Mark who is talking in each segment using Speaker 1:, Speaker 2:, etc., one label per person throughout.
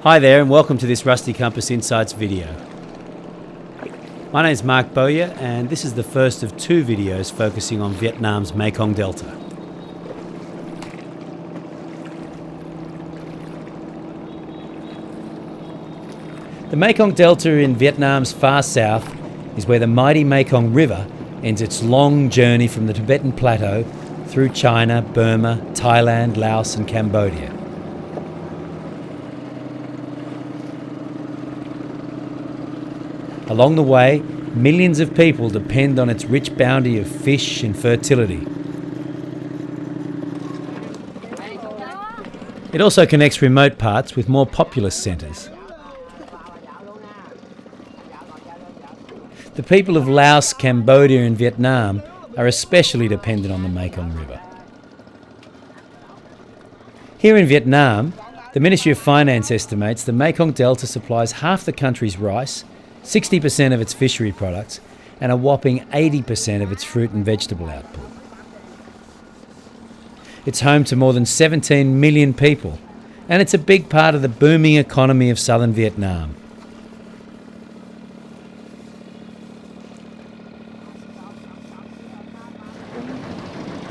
Speaker 1: Hi there and welcome to this Rusty Compass Insights video. My name is Mark Bowyer and this is the first of two videos focusing on Vietnam's Mekong Delta. The Mekong Delta in Vietnam's far south is where the mighty Mekong River ends its long journey from the Tibetan Plateau through China, Burma, Thailand, Laos and Cambodia. Along the way, millions of people depend on its rich bounty of fish and fertility. It also connects remote parts with more populous centres. The people of Laos, Cambodia and Vietnam are especially dependent on the Mekong River. Here in Vietnam, the Ministry of Finance estimates the Mekong Delta supplies half the country's rice, 60% of its fishery products, and a whopping 80% of its fruit and vegetable output. It's home to more than 17 million people, and it's a big part of the booming economy of southern Vietnam.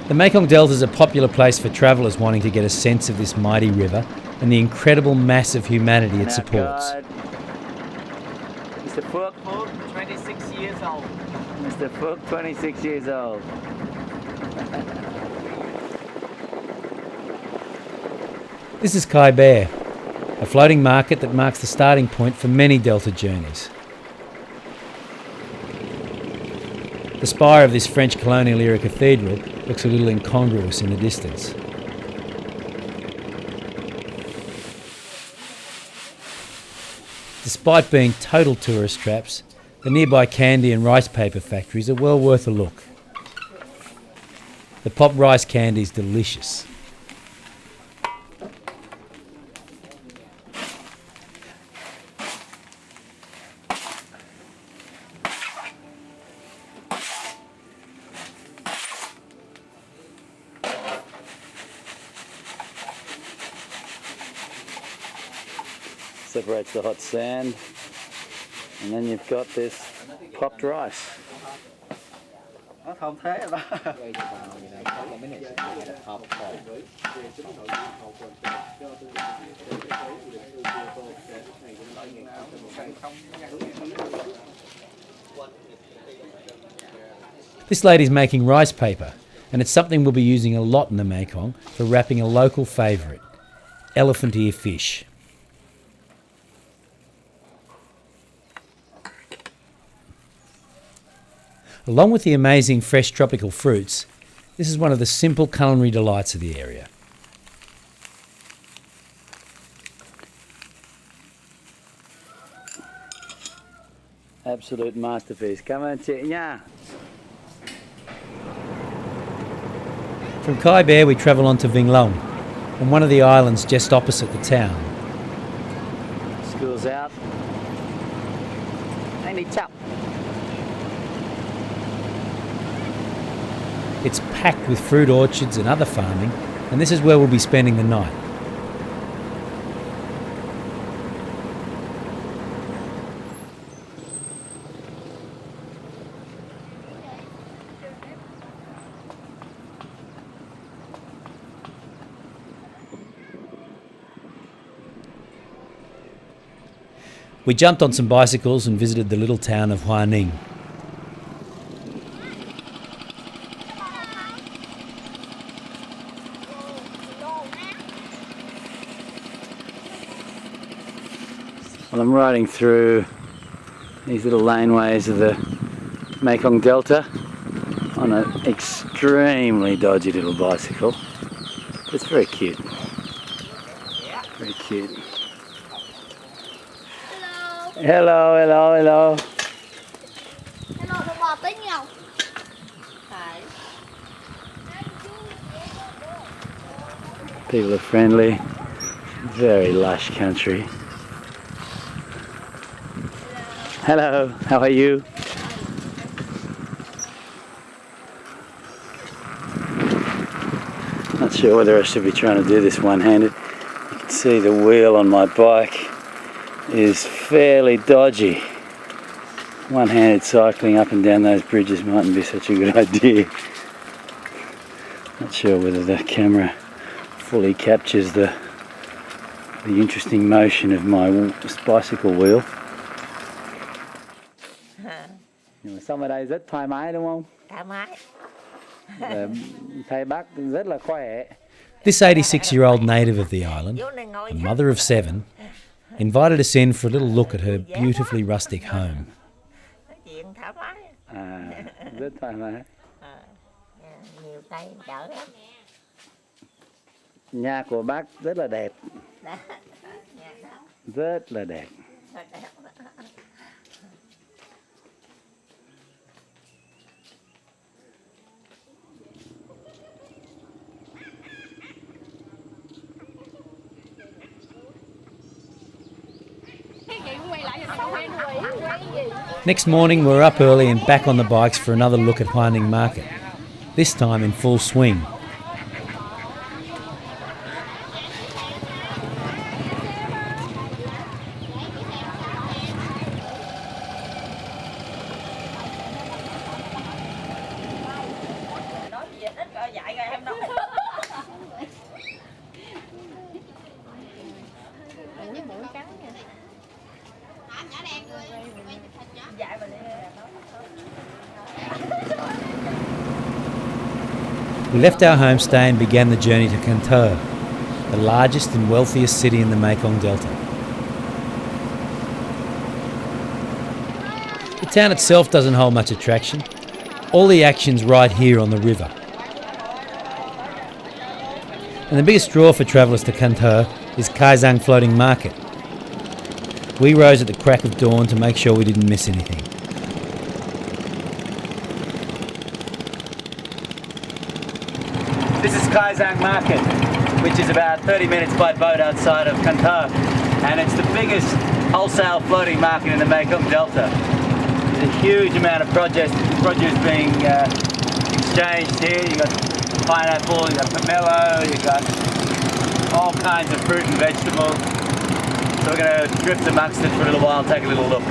Speaker 1: The Mekong Delta is a popular place for travellers wanting to get a sense of this mighty river and the incredible mass of humanity it supports.
Speaker 2: Mr. Phuc, 26 years old. Mr. Phuc, 26 years old.
Speaker 1: This is Kai Bear, a floating market that marks the starting point for many Delta journeys. The spire of this French colonial era cathedral looks a little incongruous in the distance. Despite being total tourist traps, the nearby candy and rice paper factories are well worth a look. The pop rice candy is delicious.
Speaker 2: Separates the hot sand, and then you've got this popped rice.
Speaker 1: This lady's making rice paper, and it's something we'll be using a lot in the Mekong for wrapping a local favourite, elephant ear fish. Along with the amazing fresh tropical fruits, this is one of the simple culinary delights of the area.
Speaker 2: Absolute masterpiece. Come on, yeah.
Speaker 1: From Kai Bear we travel on to VinhLong, on one of the islands just opposite the town.
Speaker 2: School's out. Any chop.
Speaker 1: It's packed with fruit orchards and other farming, and this is where we'll be spending the night. We jumped on some bicycles and visited the little town of Hoa Ninh.
Speaker 2: Well, I'm riding through these little laneways of the Mekong Delta on an extremely dodgy little bicycle. It's very cute. Very cute. Hello, hello, hello. People are friendly. Very lush country. Hello, how are you? Not sure whether I should be trying to do this one-handed. You can see the wheel on my bike is fairly dodgy. One-handed cycling up and down those bridges mightn't be such a good idea. Not sure whether the camera fully captures the interesting motion of my bicycle wheel. Nhưng mà xong ở đây rất thoải mái đúng không?
Speaker 3: Thoải mái.
Speaker 2: Thầy bác rất là khỏe.
Speaker 1: This 86-year-old native of the island, a mother of 7, invited us in for a little look at her beautifully rustic home.
Speaker 3: Nói chuyện thoải mái.
Speaker 2: Rất thoải mái.
Speaker 3: Nhiều tay đỡ lắm.
Speaker 2: Nhà của bác rất là đẹp. Rất là đẹp.
Speaker 1: Next morning we're up early and back on the bikes for another look at Huaning Market, this time in full swing. We left our homestay and began the journey to Cần, the largest and wealthiest city in the Mekong Delta. The town itself doesn't hold much attraction. All the action's right here on the river. And the biggest draw for travellers to Cần is Khai Giang Floating Market. We rose at the crack of dawn to make sure we didn't miss anything.
Speaker 2: This is Khai Giang Market, which is about 30 minutes by boat outside of Cần, and it's the biggest wholesale floating market in the Mekong Delta. There's a huge amount of produce being exchanged here. You've got pineapple, you've got pomelo, you've got all kinds of fruit and vegetables. So we're going to drift amongst it for a little while and take a little look.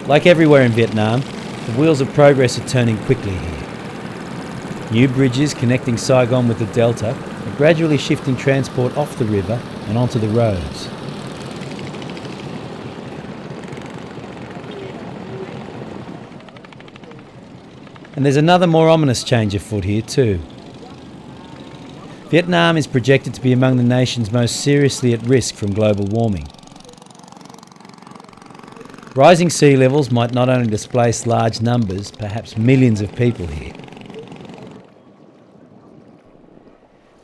Speaker 1: Like everywhere in Vietnam, the wheels of progress are turning quickly here. New bridges connecting Saigon with the Delta are gradually shifting transport off the river and onto the roads. And there's another more ominous change afoot here too. Vietnam is projected to be among the nations most seriously at risk from global warming. Rising sea levels might not only displace large numbers, perhaps millions of people here.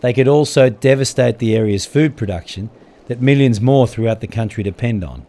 Speaker 1: They could also devastate the area's food production that millions more throughout the country depend on.